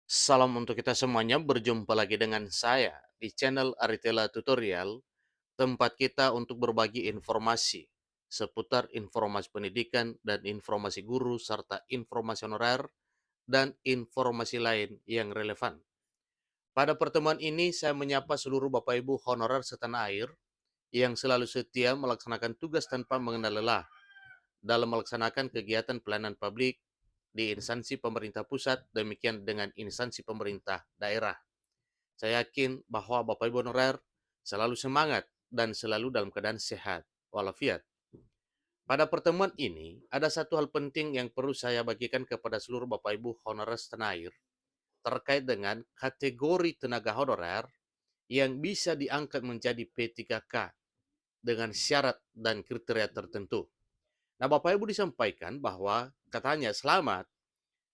Salam untuk kita semuanya, berjumpa lagi dengan saya di channel Aritela Tutorial, tempat kita untuk berbagi informasi seputar informasi pendidikan dan informasi guru serta informasi honorer dan informasi lain yang relevan. Pada pertemuan ini saya menyapa seluruh Bapak Ibu honorer setanah air yang selalu setia melaksanakan tugas tanpa mengenal lelah dalam melaksanakan kegiatan pelayanan publik di instansi pemerintah pusat, demikian dengan instansi pemerintah daerah. Saya yakin bahwa Bapak Ibu honorer selalu semangat dan selalu dalam keadaan sehat walafiat. Pada pertemuan ini, ada satu hal penting yang perlu saya bagikan kepada seluruh Bapak Ibu honorer setanah air terkait dengan kategori tenaga honorer yang bisa diangkat menjadi P3K dengan syarat dan kriteria tertentu. Nah, Bapak Ibu disampaikan bahwa katanya selamat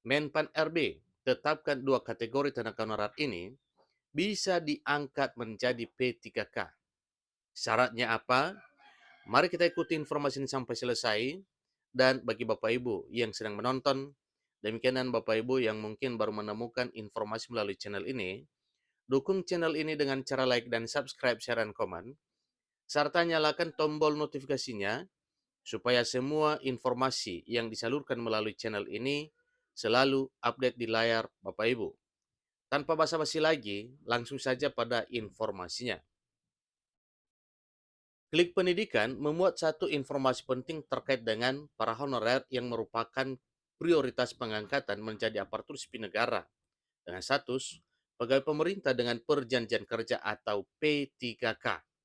Menpan RB tetapkan dua kategori tenaga honorer ini bisa diangkat menjadi P3K. Syaratnya apa? Mari kita ikuti informasi ini sampai selesai. Dan bagi Bapak Ibu yang sedang menonton, demikian Bapak Ibu yang mungkin baru menemukan informasi melalui channel ini, dukung channel ini dengan cara like dan subscribe, share, dan komen, serta nyalakan tombol notifikasinya supaya semua informasi yang disalurkan melalui channel ini selalu update di layar Bapak Ibu. Tanpa basa-basi lagi, langsung saja pada informasinya. Klik Pendidikan memuat satu informasi penting terkait dengan para honorer yang merupakan prioritas pengangkatan menjadi aparatur sipil negara dengan status pegawai pemerintah dengan perjanjian kerja atau P3K.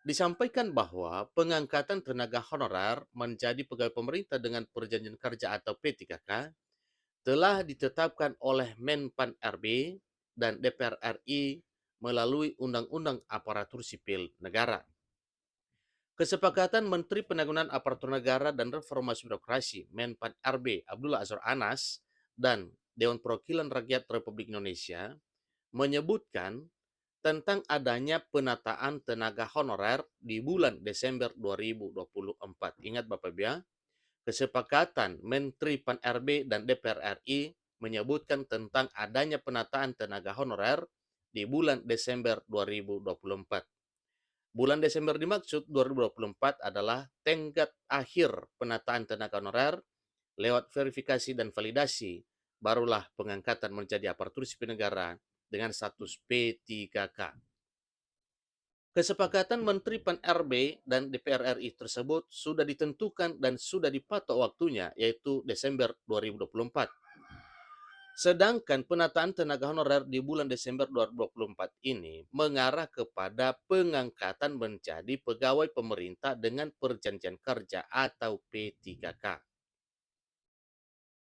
Disampaikan bahwa pengangkatan tenaga honorer menjadi pegawai pemerintah dengan perjanjian kerja atau P3K telah ditetapkan oleh Menpan RB dan DPR RI melalui Undang-Undang Aparatur Sipil Negara. Kesepakatan Menteri Penanggulangan Aparatur Negara dan Reformasi Birokrasi Menpan RB Abdullah Azwar Anas dan Dewan Perwakilan Rakyat Republik Indonesia menyebutkan tentang adanya penataan tenaga honorer di bulan Desember 2024. Ingat Bapak Ibu ya, kesepakatan Menteri Pan RB dan DPR RI menyebutkan tentang adanya penataan tenaga honorer di bulan Desember 2024. Bulan Desember dimaksud 2024 adalah tenggat akhir penataan tenaga honorer lewat verifikasi dan validasi, barulah pengangkatan menjadi aparatur sipil negara dengan status P3K. Kesepakatan Menteri Pan RB dan DPR RI tersebut sudah ditentukan dan sudah dipatok waktunya, yaitu Desember 2024. Sedangkan penataan tenaga honorer di bulan Desember 2024 ini mengarah kepada pengangkatan menjadi pegawai pemerintah dengan perjanjian kerja atau P3K.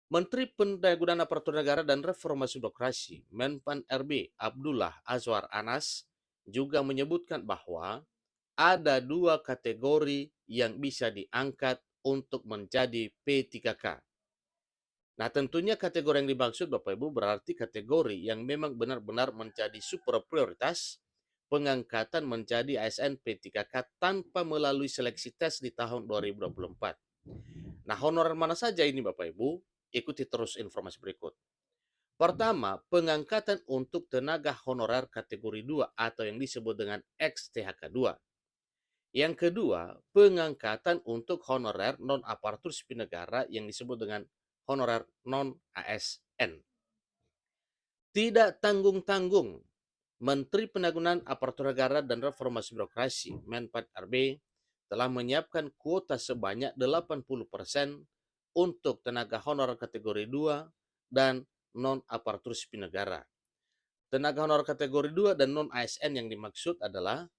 Menteri Pendayaan Aparatur Negara dan Reformasi Birokrasi Menpan RB Abdullah Azwar Anas juga menyebutkan bahwa ada dua kategori yang bisa diangkat untuk menjadi P3K. Nah, tentunya kategori yang dimaksud Bapak Ibu berarti kategori yang memang benar-benar menjadi super prioritas pengangkatan menjadi ASN P3K tanpa melalui seleksi tes di tahun 2024. Nah, honorer mana saja ini Bapak Ibu? Ikuti terus informasi berikut. Pertama, pengangkatan untuk tenaga honorer kategori 2 atau yang disebut dengan XTHK2. Yang kedua, pengangkatan untuk honorer non-aparatur sipil negara yang disebut dengan honorer non-ASN. Tidak tanggung-tanggung, Menteri Penanggulangan Aparatur Negara dan Reformasi Birokrasi Menpan RB telah menyiapkan kuota sebanyak 80% untuk tenaga honorer kategori 2 dan non-aparatur sipil negara. Tenaga honorer kategori 2 dan non-ASN yang dimaksud adalah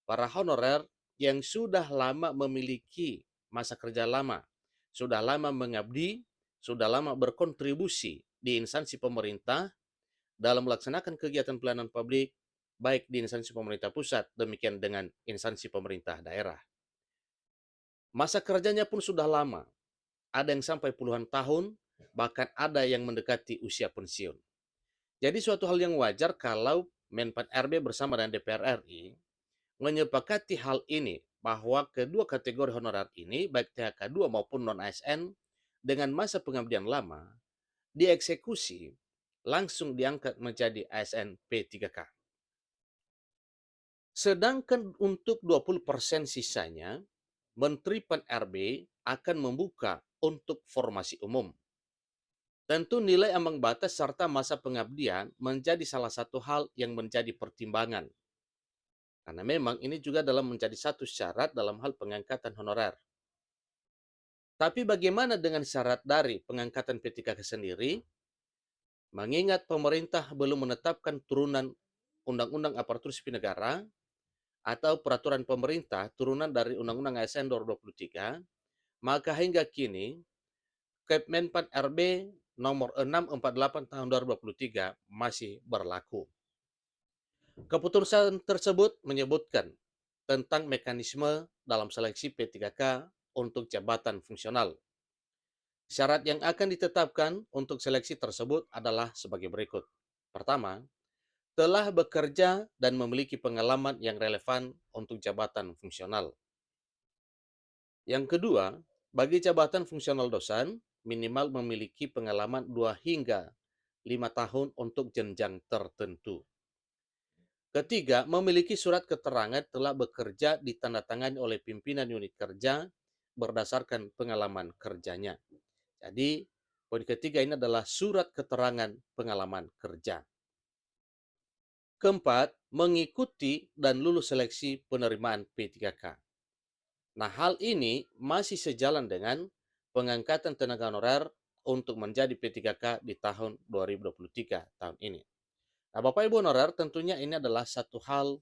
para honorer yang sudah lama memiliki masa kerja lama, sudah lama mengabdi, sudah lama berkontribusi di instansi pemerintah dalam melaksanakan kegiatan pelayanan publik, baik di instansi pemerintah pusat, demikian dengan instansi pemerintah daerah. Masa kerjanya pun sudah lama, ada yang sampai puluhan tahun, bahkan ada yang mendekati usia pensiun. Jadi suatu hal yang wajar kalau Menpan RB bersama dengan DPR RI menyepakati hal ini bahwa kedua kategori honorer ini, baik THK 2 maupun non-ASN, dengan masa pengabdian lama, dieksekusi langsung diangkat menjadi ASN P3K. Sedangkan untuk 20% sisanya, Menteri Pan-RB akan membuka untuk formasi umum. Tentu nilai ambang batas serta masa pengabdian menjadi salah satu hal yang menjadi pertimbangan. Karena memang ini juga dalam menjadi satu syarat dalam hal pengangkatan honorer. Tapi bagaimana dengan syarat dari pengangkatan P3K sendiri? Mengingat pemerintah belum menetapkan turunan Undang-Undang Aparatur Sipil Negara atau peraturan pemerintah turunan dari Undang-Undang ASN 2023, maka hingga kini Kemenpan RB nomor 648 tahun 2023 masih berlaku. Keputusan tersebut menyebutkan tentang mekanisme dalam seleksi P3K untuk jabatan fungsional. Syarat yang akan ditetapkan untuk seleksi tersebut adalah sebagai berikut. Pertama, telah bekerja dan memiliki pengalaman yang relevan untuk jabatan fungsional. Yang kedua, bagi jabatan fungsional dosen, minimal memiliki pengalaman 2 hingga 5 tahun untuk jenjang tertentu. Ketiga, memiliki surat keterangan telah bekerja ditandatangani oleh pimpinan unit kerja berdasarkan pengalaman kerjanya. Jadi, poin ketiga ini adalah surat keterangan pengalaman kerja. Keempat, mengikuti dan lulus seleksi penerimaan P3K. Nah, hal ini masih sejalan dengan pengangkatan tenaga honorer untuk menjadi P3K di tahun 2023 tahun ini. Nah, Bapak Ibu honorer, tentunya ini adalah satu hal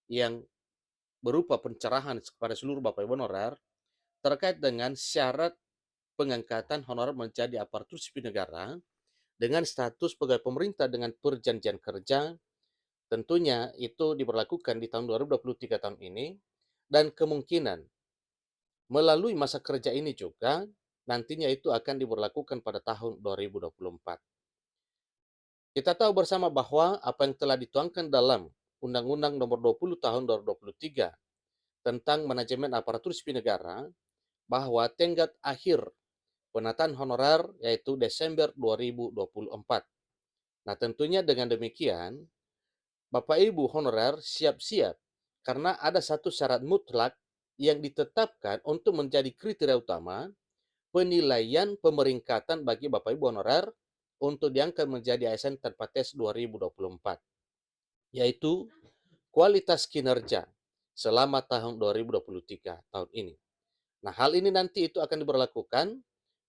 yang berupa pencerahan kepada seluruh Bapak Ibu honorer terkait dengan syarat pengangkatan honorer menjadi aparatur sipil negara dengan status pegawai pemerintah dengan perjanjian kerja. Tentunya itu diberlakukan di tahun 2023 tahun ini, dan kemungkinan melalui masa kerja ini juga nantinya itu akan diberlakukan pada tahun 2024. Kita tahu bersama bahwa apa yang telah dituangkan dalam Undang-Undang Nomor 20 Tahun 2023 tentang manajemen aparatur sipil negara bahwa tenggat akhir penataan honorer yaitu Desember 2024. Nah, tentunya dengan demikian Bapak Ibu honorer siap-siap karena ada satu syarat mutlak yang ditetapkan untuk menjadi kriteria utama penilaian pemeringkatan bagi Bapak Ibu honorer untuk diangkat menjadi ASN tanpa tes 2024, yaitu kualitas kinerja selama tahun 2023 tahun ini. Nah, hal ini nanti itu akan diberlakukan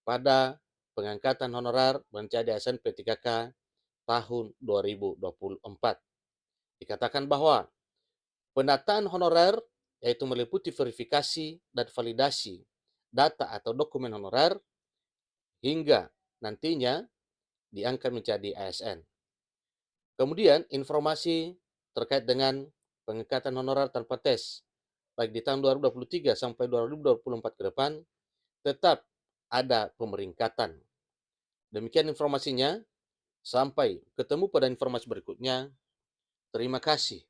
pada pengangkatan honorer menjadi ASN P3K tahun 2024. Dikatakan bahwa penataan honorer yaitu meliputi verifikasi dan validasi data atau dokumen honorer hingga nantinya diangkat menjadi ASN. Kemudian informasi terkait dengan pengangkatan honorer tanpa tes baik di tahun 2023 sampai 2024 ke depan tetap ada pemeringkatan. Demikian informasinya, sampai ketemu pada informasi berikutnya. Terima kasih.